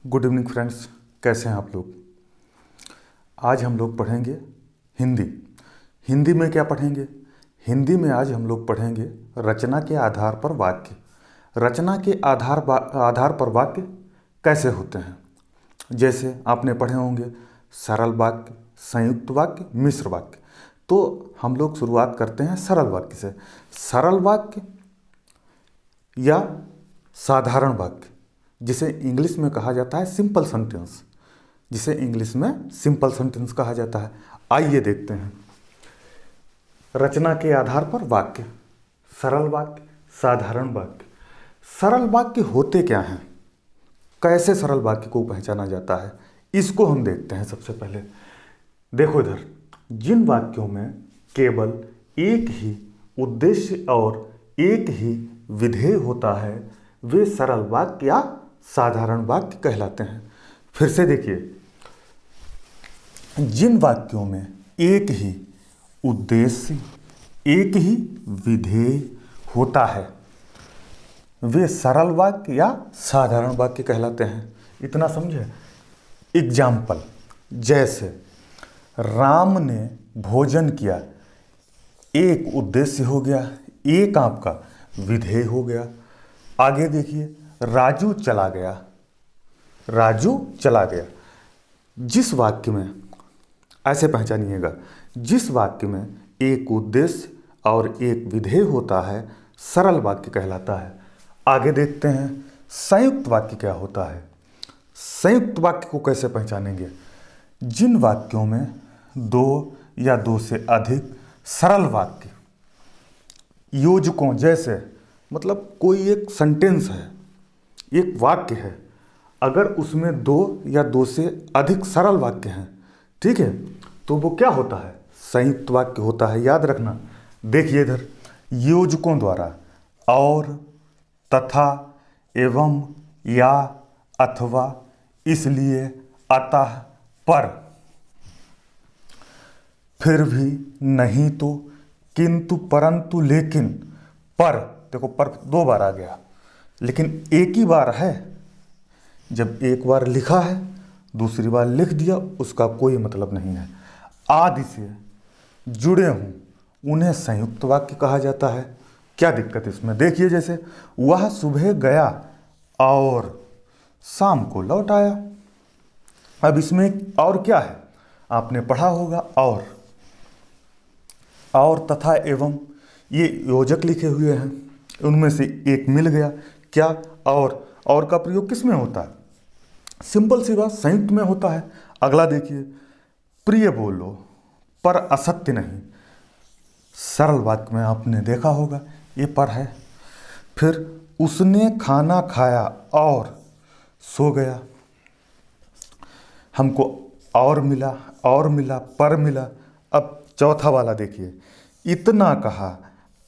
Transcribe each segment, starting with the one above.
Good evening friends, कैसे हैं आप लोग। आज हम लोग पढ़ेंगे हिंदी। हिंदी में क्या पढ़ेंगे? हिंदी में आज हम लोग पढ़ेंगे रचना के आधार पर वाक्य। रचना के आधार पर वाक्य कैसे होते हैं। जैसे आपने पढ़े होंगे सरल वाक्य, संयुक्त वाक्य, मिश्र वाक्य। तो हम लोग शुरुआत करते हैं सरल वाक्य से। सरल वाक्य या साधारण वाक्य, जिसे इंग्लिश में कहा जाता है सिंपल सेंटेंस, कहा जाता है। आइए देखते हैं रचना के आधार पर वाक्य, सरल वाक्य, साधारण वाक्य। सरल वाक्य होते क्या हैं, कैसे सरल वाक्य को पहचाना जाता है, इसको हम देखते हैं। सबसे पहले देखो इधर, जिन वाक्यों में केवल एक ही उद्देश्य और एक ही विधेय होता है वे सरल वाक्य या साधारण वाक्य कहलाते हैं। फिर से देखिए, जिन वाक्यों में एक ही उद्देश्य, एक ही विधेय होता है वे सरल वाक्य या साधारण वाक्य कहलाते हैं। इतना समझे। एग्जाम्पल, जैसे राम ने भोजन किया, एक उद्देश्य हो गया, एक आपका विधेय हो गया। आगे देखिए, राजू चला गया, राजू चला गया। जिस वाक्य में, ऐसे पहचानिएगा, जिस वाक्य में एक उद्देश्य और एक विधेय होता है सरल वाक्य कहलाता है। आगे देखते हैं संयुक्त वाक्य क्या होता है। संयुक्त वाक्य को कैसे पहचानेंगे? जिन वाक्यों में दो या दो से अधिक सरल वाक्य योजकों, जैसे मतलब कोई एक सेंटेंस है, एक वाक्य है, अगर उसमें दो या दो से अधिक सरल वाक्य हैं, ठीक है, तो वो क्या होता है? संयुक्त वाक्य होता है। याद रखना। देखिए इधर, योजकों द्वारा और, तथा, एवं, या, अथवा, इसलिए, अतः, पर, फिर भी, नहीं तो, किंतु, परंतु, लेकिन, पर। देखो, पर दो बार आ गया, लेकिन एक ही बार है। जब एक बार लिखा है, दूसरी बार लिख दिया, उसका कोई मतलब नहीं है। आदि से जुड़े हूं, उन्हें संयुक्त वाक्य कहा जाता है। क्या दिक्कत इसमें? देखिए, जैसे वह सुबह गया और शाम को लौट आया। अब इसमें और क्या है, आपने पढ़ा होगा। और, तथा, एवं, ये योजक लिखे हुए हैं, उनमें से एक मिल गया। क्या? और का प्रयोग किस में होता है? सिंपल सी बात, संयुक्त में होता है। अगला देखिए, प्रिय बोलो पर असत्य नहीं। सरल वाक्य में आपने देखा होगा, ये पर है। फिर उसने खाना खाया और सो गया। हमको और मिला, पर मिला। अब चौथा वाला देखिए, इतना कहा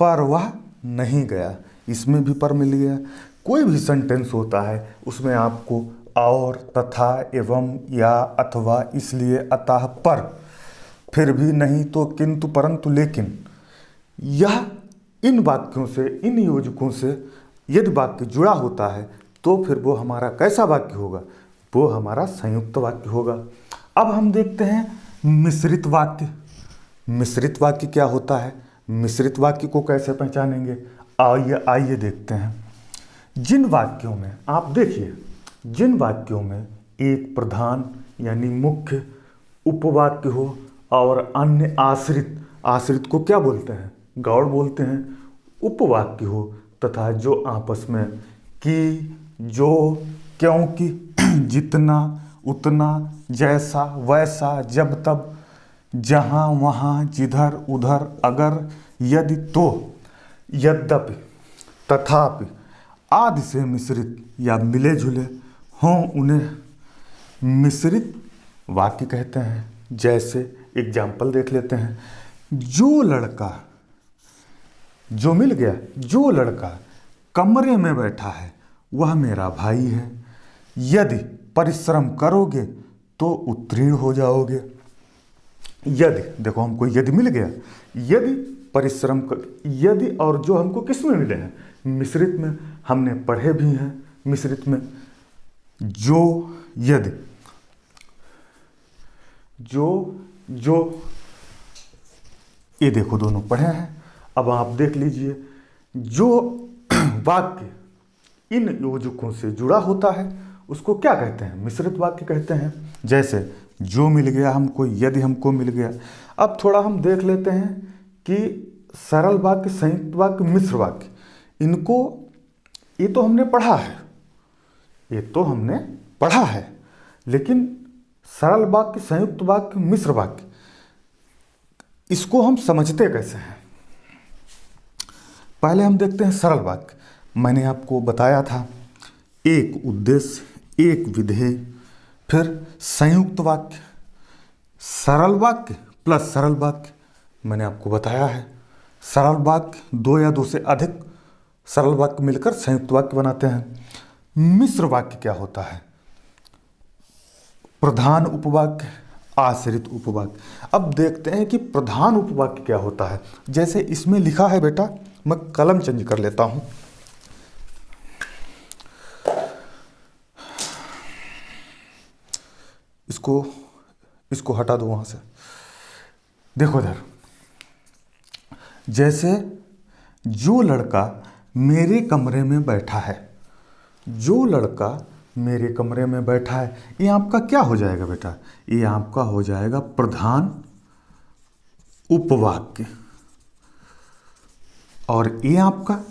पर वह नहीं गया। इसमें भी पर मिल गया। कोई भी सेंटेंस होता है, उसमें आपको और, तथा, एवं, या, अथवा, इसलिए, अतः, पर, फिर भी, नहीं तो, किंतु, परंतु, लेकिन, यह इन वाक्यों से, इन योजकों से यदि वाक्य जुड़ा होता है तो फिर वो हमारा कैसा वाक्य होगा? वो हमारा संयुक्त वाक्य होगा। अब हम देखते हैं मिश्रित वाक्य। मिश्रित वाक्य क्या होता है? मिश्रित वाक्य को कैसे पहचानेंगे? आइए देखते हैं। जिन वाक्यों में, आप देखिए, जिन वाक्यों में एक प्रधान यानी मुख्य उपवाक्य हो और अन्य आश्रित को क्या बोलते हैं? गौड़ बोलते हैं। उपवाक्य हो तथा जो आपस में कि, जो, क्योंकि, जितना, उतना, जैसा, वैसा, जब तब, जहाँ, वहाँ, जिधर, उधर, अगर, यदि, तो, यद्यपि, तथापि, आदि से मिश्रित या मिले जुले हों, उन्हें मिश्रित वाक्य कहते हैं। जैसे एग्जाम्पल देख लेते हैं। जो लड़का कमरे में बैठा है वह मेरा भाई है। यदि परिश्रम करोगे तो उत्तीर्ण हो जाओगे। यदि, देखो हमको यदि मिल गया, यदि परिश्रम कर, यदि, और जो हमको किस में मिले हैं? मिश्रित में। हमने पढ़े भी हैं मिश्रित में। जो, यदि, जो, ये देखो दोनों पढ़े हैं। अब आप देख लीजिए, जो वाक्य इन योजकों से जुड़ा होता है उसको क्या कहते हैं? मिश्रित वाक्य कहते हैं। जैसे जो मिल गया हमको, यदि हमको मिल गया। अब थोड़ा हम देख लेते हैं कि सरल वाक्य, संयुक्त वाक्य, मिश्र वाक्य, इनको, ये तो हमने पढ़ा है, लेकिन सरल वाक्य, संयुक्त वाक्य, मिश्र वाक्य, इसको हम समझते कैसे हैं? पहले हम देखते हैं सरल वाक्य। मैंने आपको बताया था, एक उद्देश्य, एक विधेय, फिर संयुक्त वाक्य, सरल वाक्य प्लस सरल वाक्य, मैंने आपको बताया है। सरल वाक्य, दो या दो से अधिक सरल वाक्य मिलकर संयुक्त वाक्य बनाते हैं। मिश्र वाक्य क्या होता है? प्रधान उपवाक्य, आश्रित उपवाक्य। अब देखते हैं कि प्रधान उपवाक्य क्या होता है। जैसे इसमें लिखा है बेटा, मैं कलम चेंज कर लेता हूं। इसको हटा दो वहां से। देखो इधर, जैसे जो लड़का मेरे कमरे में बैठा है, जो लड़का मेरे कमरे में बैठा है, ये आपका क्या हो जाएगा बेटा? ये आपका हो जाएगा प्रधान उपवाक्य। और ये आपका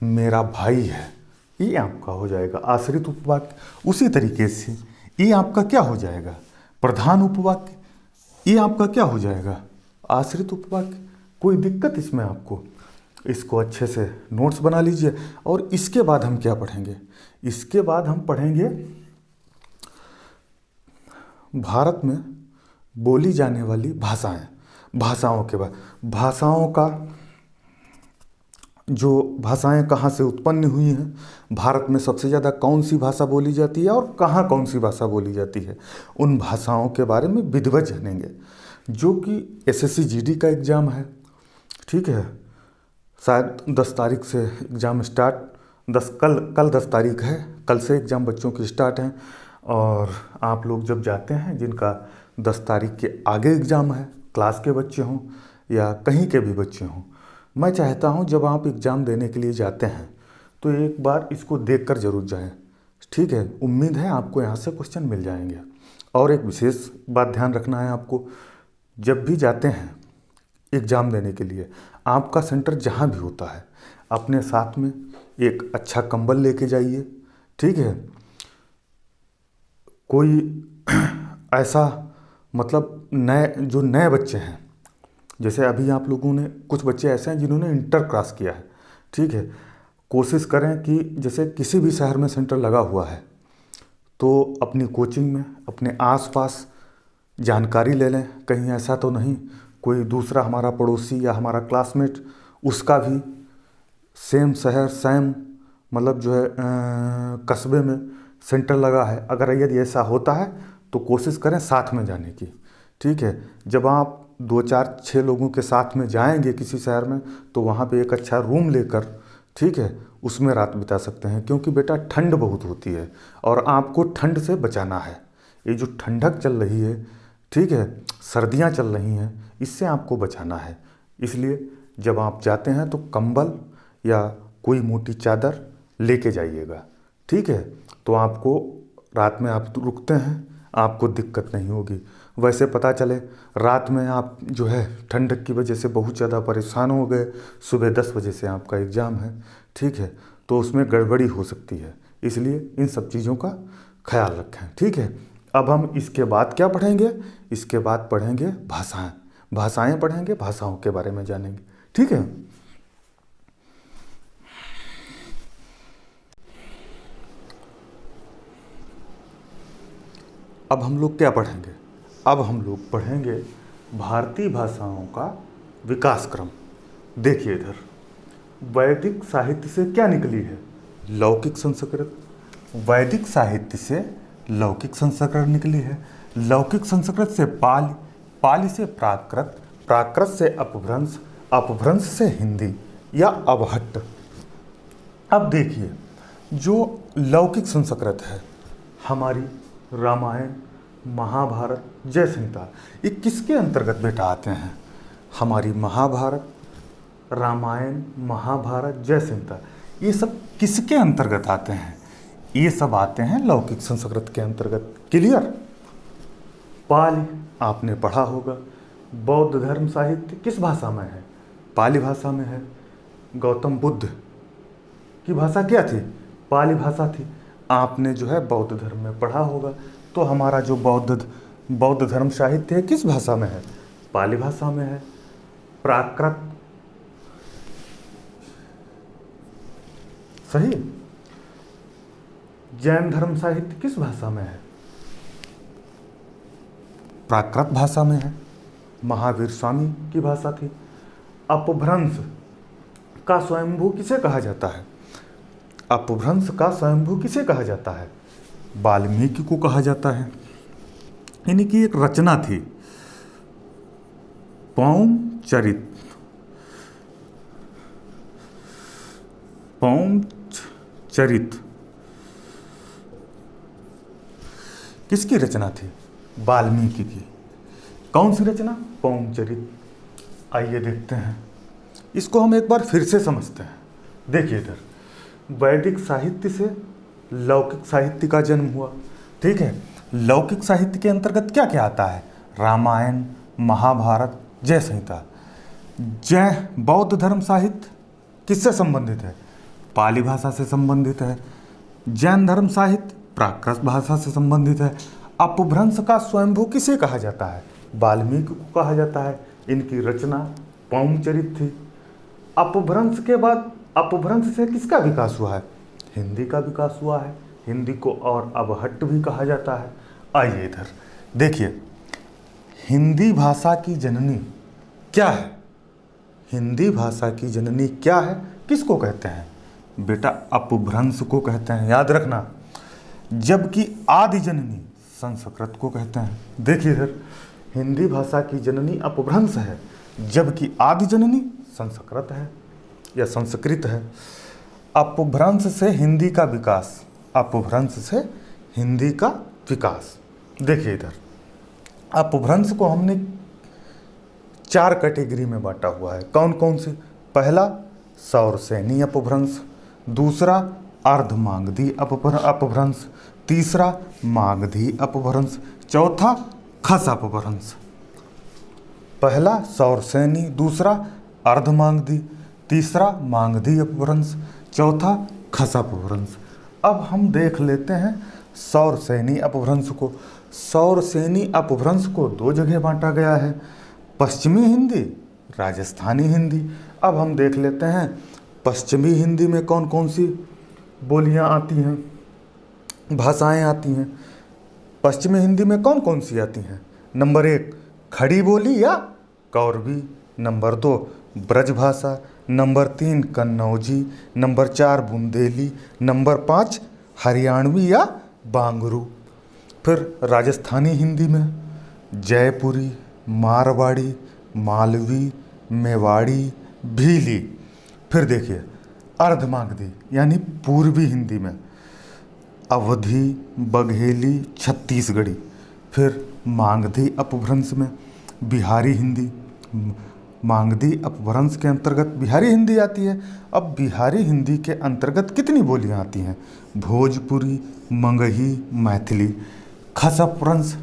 मेरा भाई है, ये आपका हो जाएगा आश्रित उपवाक्य। उसी तरीके से ये आपका क्या हो जाएगा? प्रधान उपवाक्य। ये आपका क्या हो जाएगा? आश्रित उपवाक्य। कोई दिक्कत इसमें आपको? इसको अच्छे से नोट्स बना लीजिए। और इसके बाद हम क्या पढ़ेंगे? इसके बाद हम पढ़ेंगे भारत में बोली जाने वाली भाषाएं, भाषाओं के बाद, भाषाओं का, जो भाषाएं कहाँ से उत्पन्न हुई हैं, भारत में सबसे ज़्यादा कौन सी भाषा बोली जाती है और कहाँ कौन सी भाषा बोली जाती है, उन भाषाओं के बारे में विधिवत जानेंगे। जो कि एसएससी जीडी का एग्ज़ाम है, ठीक है, शायद 10 तारीख से एग्ज़ाम स्टार्ट, कल 10 तारीख है, कल से एग्ज़ाम बच्चों की स्टार्ट हैं। और आप लोग जब जाते हैं, जिनका 10 तारीख के आगे एग्ज़ाम है, क्लास के बच्चे हों या कहीं के भी बच्चे हों, मैं चाहता हूं जब आप एग्ज़ाम देने के लिए जाते हैं तो एक बार इसको देखकर ज़रूर जाएं, ठीक है। उम्मीद है आपको यहाँ से क्वेश्चन मिल जाएंगे। और एक विशेष बात ध्यान रखना है आपको, जब भी जाते हैं एग्ज़ाम देने के लिए, आपका सेंटर जहाँ भी होता है, अपने साथ में एक अच्छा कंबल लेके जाइए, ठीक है। कोई ऐसा, मतलब नए बच्चे हैं, जैसे अभी आप लोगों ने, कुछ बच्चे ऐसे हैं जिन्होंने इंटर क्रॉस किया है, ठीक है, कोशिश करें कि जैसे किसी भी शहर में सेंटर लगा हुआ है तो अपनी कोचिंग में, अपने आसपास जानकारी ले लें, कहीं ऐसा तो नहीं कोई दूसरा हमारा पड़ोसी या हमारा क्लासमेट, उसका भी सेम शहर, सेम मतलब जो है कस्बे में सेंटर लगा है। अगर यदि ऐसा होता है तो कोशिश करें साथ में जाने की, ठीक है। जब आप 2, 4, 6 लोगों के साथ में जाएंगे किसी शहर में, तो वहाँ पे एक अच्छा रूम लेकर, ठीक है, उसमें रात बिता सकते हैं। क्योंकि बेटा ठंड बहुत होती है और आपको ठंड से बचाना है। ये जो ठंडक चल रही है, ठीक है, सर्दियाँ चल रही हैं, इससे आपको बचाना है। इसलिए जब आप जाते हैं तो कंबल या कोई मोटी चादर लेके जाइएगा, ठीक है। तो आपको रात में आप रुकते हैं, आपको दिक्कत नहीं होगी। वैसे पता चले रात में आप जो है ठंडक की वजह से बहुत ज़्यादा परेशान हो गए, सुबह 10 बजे से आपका एग्ज़ाम है, ठीक है, तो उसमें गड़बड़ी हो सकती है। इसलिए इन सब चीज़ों का ख्याल रखें, ठीक है। अब हम इसके बाद क्या पढ़ेंगे? इसके बाद पढ़ेंगे भाषाएं पढ़ेंगे, भाषाओं के बारे में जानेंगे, ठीक है। अब हम लोग क्या पढ़ेंगे? अब हम लोग पढ़ेंगे भारतीय भाषाओं का विकास क्रम। देखिए इधर, वैदिक साहित्य से क्या निकली है? लौकिक संस्कृत। वैदिक साहित्य से लौकिक संस्कृत निकली है। लौकिक संस्कृत से पाली, पाली से प्राकृत, प्राकृत से अपभ्रंश, अपभ्रंश से हिंदी या अवहट्ट। अब देखिए, जो लौकिक संस्कृत है, हमारी रामायण महाभारत जय संहिता, ये किसके अंतर्गत बेटा आते हैं? हमारी महाभारत, रामायण, महाभारत, जय संहिता, ये सब किसके अंतर्गत आते हैं? ये सब आते हैं लौकिक संस्कृत के अंतर्गत। क्लियर? पाली आपने पढ़ा होगा। बौद्ध धर्म साहित्य किस भाषा में है? पाली भाषा में है। गौतम बुद्ध की भाषा क्या थी? पाली भाषा थी। आपने जो है बौद्ध धर्म में पढ़ा होगा। तो हमारा जो बौद्ध धर्म साहित्य है किस भाषा में है? पाली भाषा में है। प्राकृत सही। जैन धर्म साहित्य किस भाषा में है? प्राकृत भाषा में है। महावीर स्वामी की भाषा थी। अपभ्रंश का स्वयंभू किसे कहा जाता है? अपभ्रंश का स्वयंभू किसे कहा जाता है? वाल्मीकि को कहा जाता है। इनकी एक रचना थी पौंचरित। पौंचरित किसकी रचना थी? वाल्मीकि की। कौन सी रचना? पौंचरित। आइए देखते हैं इसको, हम एक बार फिर से समझते हैं। देखिए इधर, वैदिक साहित्य से लौकिक साहित्य का जन्म हुआ। ठीक है, लौकिक साहित्य के अंतर्गत क्या क्या आता है? रामायण, महाभारत, जय संहिता। जय बौद्ध धर्म साहित्य किससे संबंधित है? पाली भाषा से संबंधित है। जैन धर्म साहित्य प्राकृत भाषा से संबंधित है। अपभ्रंश का स्वयंभू किसे कहा जाता है? वाल्मीकि को कहा जाता है। इनकी रचना पौंचरित थी। अपभ्रंश के बाद अपभ्रंश से किसका विकास हुआ है? हिंदी का विकास हुआ है। हिंदी को और अवहट्ट भी कहा जाता है। आइए इधर देखिए, हिंदी भाषा की जननी क्या है? हिंदी भाषा की जननी क्या है? किसको कहते हैं? बेटा अपभ्रंश को कहते हैं, याद रखना। जबकि आदि जननी संस्कृत को कहते हैं। देखिए इधर, हिंदी भाषा की जननी अपभ्रंश है, जबकि आदि जननी संस्कृत है या संस्कृत है। अपभ्रंश से हिंदी का विकास, अपभ्रंश से हिंदी का विकास। देखिए इधर, अपभ्रंश को हमने 4 कैटेगरी में बांटा हुआ है। कौन कौन सी? पहला सौरसेनी अपभ्रंश, दूसरा अर्धमागधी अपभ्रंश, तीसरा मागधी अपभ्रंश, चौथा खस अपभ्रंश। पहला सौरसेनी, दूसरा अर्धमागधी, तीसरा मागधी अपभ्रंश, चौथा खस अपभ्रंश। अब हम देख लेते हैं सौरसेनी अपभ्रंश को। सौरसेनी अपभ्रंश को 2 जगह बांटा गया है, पश्चिमी हिंदी, राजस्थानी हिंदी। अब हम देख लेते हैं पश्चिमी हिंदी में कौन कौन सी बोलियां आती हैं, भाषाएं आती हैं। पश्चिमी हिंदी में कौन कौन सी आती हैं? नंबर 1 खड़ी बोली या Kauravi, number 2 Brajbhasha, number 3 Kannauji, number 4 Bundeli, number 5 Haryanvi या बांगरू। फिर राजस्थानी हिंदी में जयपुरी, मारवाड़ी, मालवी, मेवाड़ी, भीली। फिर देखिए अर्धमागधी यानी पूर्वी हिंदी में अवधी, बघेली, छत्तीसगढ़ी। फिर मागधी अपभ्रंश में बिहारी हिंदी। मागधी अपभ्रंश के अंतर्गत बिहारी हिंदी आती है। अब बिहारी हिंदी के अंतर्गत कितनी बोलियां आती हैं? भोजपुरी, मगही, मैथिली। खस अपभ्रंश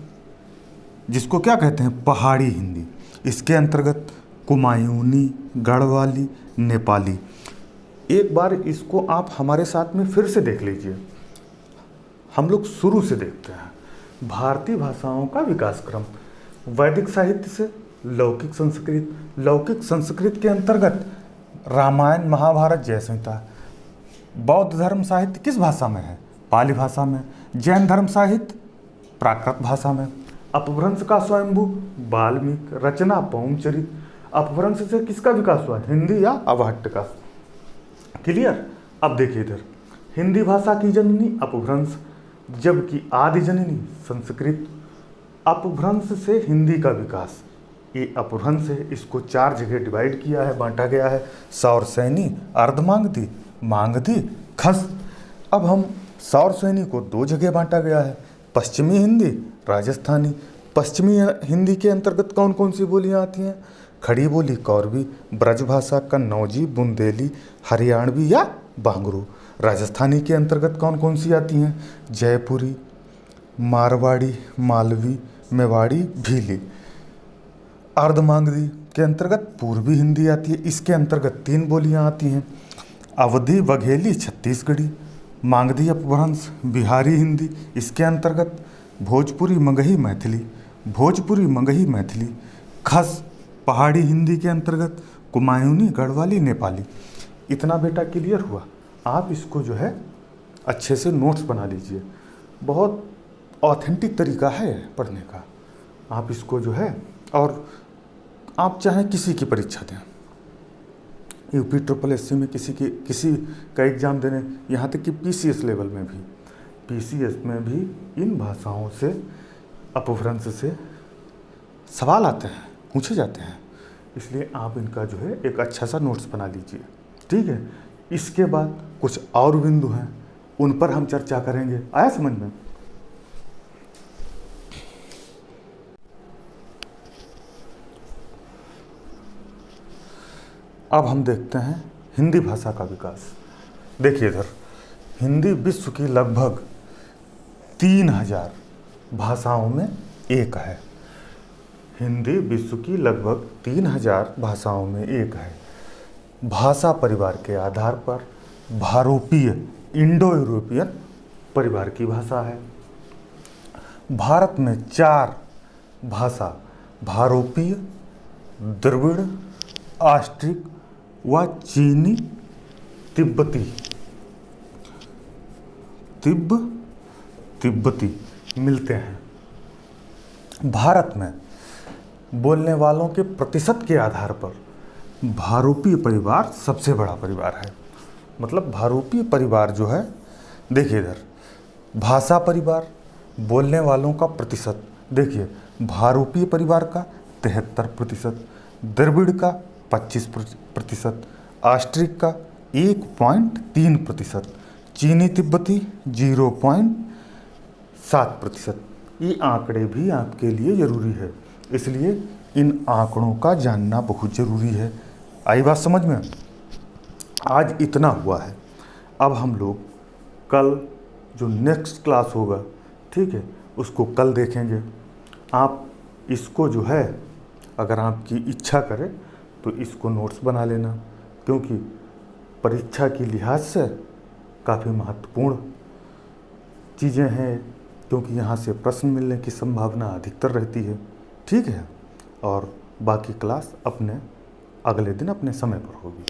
जिसको क्या कहते हैं? पहाड़ी हिंदी। इसके अंतर्गत कुमायूनी, गढ़वाली, नेपाली। एक बार इसको आप हमारे साथ में फिर से देख लीजिए। हम लोग शुरू से देखते हैं। भारतीय भाषाओं का विकास क्रम, वैदिक साहित्य से लौकिक संस्कृत। लौकिक संस्कृत के अंतर्गत रामायण, महाभारत, जय संहिता। बौद्ध धर्म साहित्य किस भाषा में है? पाली भाषा में। जैन धर्म साहित्य प्राकृत भाषा में। अपभ्रंश का स्वयंभू वाल्मीकि, रचना पौंचरित। अपभ्रंश से किसका विकास हुआ? हिंदी या अवहट्ट का। क्लियर? अब देखिए इधर, हिंदी भाषा की जननी अपभ्रंश, जबकि आदि जननी संस्कृत। अपभ्रंश से हिंदी का विकास, ये अपभ्रंश है। इसको 4 जगह डिवाइड किया है, बांटा गया है। सौरसेनी, अर्धमागधी, मागधी, खस। अब हम सौर श्रेणी को 2 जगह बांटा गया है, पश्चिमी हिंदी, राजस्थानी। पश्चिमी हिंदी के अंतर्गत कौन कौन सी बोलियां आती हैं? खड़ी बोली कौरवी, ब्रजभाषा कन्नौजी, बुंदेली, हरियाणवी या बांगरू। राजस्थानी के अंतर्गत कौन कौन सी आती हैं? जयपुरी, मारवाड़ी, मालवी, मेवाड़ी, भीली। अर्धमागधी के अंतर्गत पूर्वी हिंदी आती है, इसके अंतर्गत 3 बोलियां आती हैं, अवधी, बघेली, छत्तीसगढ़ी। मागधी अपभ्रंश बिहारी हिंदी, इसके अंतर्गत भोजपुरी, मगही, मैथिली। भोजपुरी, मगही, मैथिली। खस पहाड़ी हिंदी के अंतर्गत कुमायूनी, गढ़वाली, नेपाली। इतना बेटा क्लियर हुआ। आप इसको जो है अच्छे से नोट्स बना लीजिए, बहुत ऑथेंटिक तरीका है पढ़ने का। आप इसको जो है, और आप चाहें किसी की परीक्षा दें, यूपी SSS में किसी का एग्ज़ाम देने, यहाँ तक कि PCS लेवल में भी, PCS में भी इन भाषाओं से, अपभ्रंश से सवाल आते हैं, पूछे जाते हैं। इसलिए आप इनका जो है एक अच्छा सा नोट्स बना लीजिए, ठीक है। इसके बाद कुछ और बिंदु हैं, उन पर हम चर्चा करेंगे। आया समझ में? अब हम देखते हैं हिंदी भाषा का विकास। देखिए इधर, हिंदी विश्व की लगभग 3000 भाषाओं में एक है। हिंदी विश्व की लगभग 3000 भाषाओं में एक है। भाषा परिवार के आधार पर भारोपीय, इंडो यूरोपियन परिवार की भाषा है। भारत में 4 भाषा भारोपीय, द्रविड़, ऑस्ट्रिक व चीनी तिब्बती मिलते हैं। भारत में बोलने वालों के प्रतिशत के आधार पर भारोपीय परिवार सबसे बड़ा परिवार है। मतलब भारोपीय परिवार जो है, देखिए इधर, भाषा परिवार, बोलने वालों का प्रतिशत, देखिए भारोपीय परिवार का 73%, द्रविड़ का 25%, ऑस्ट्रिक का 1.3%, चीनी तिब्बती 0.7%। ये आंकड़े भी आपके लिए ज़रूरी है, इसलिए इन आंकड़ों का जानना बहुत ज़रूरी है। आई बात समझ में? आज इतना हुआ है। अब हम लोग कल जो नेक्स्ट क्लास होगा, ठीक है, उसको कल देखेंगे। आप इसको जो है, अगर आपकी इच्छा करे तो इसको नोट्स बना लेना, क्योंकि परीक्षा की लिहाज से काफ़ी महत्वपूर्ण चीज़ें हैं, क्योंकि यहाँ से प्रश्न मिलने की संभावना अधिकतर रहती है, ठीक है। और बाकी क्लास अपने अगले दिन अपने समय पर होगी।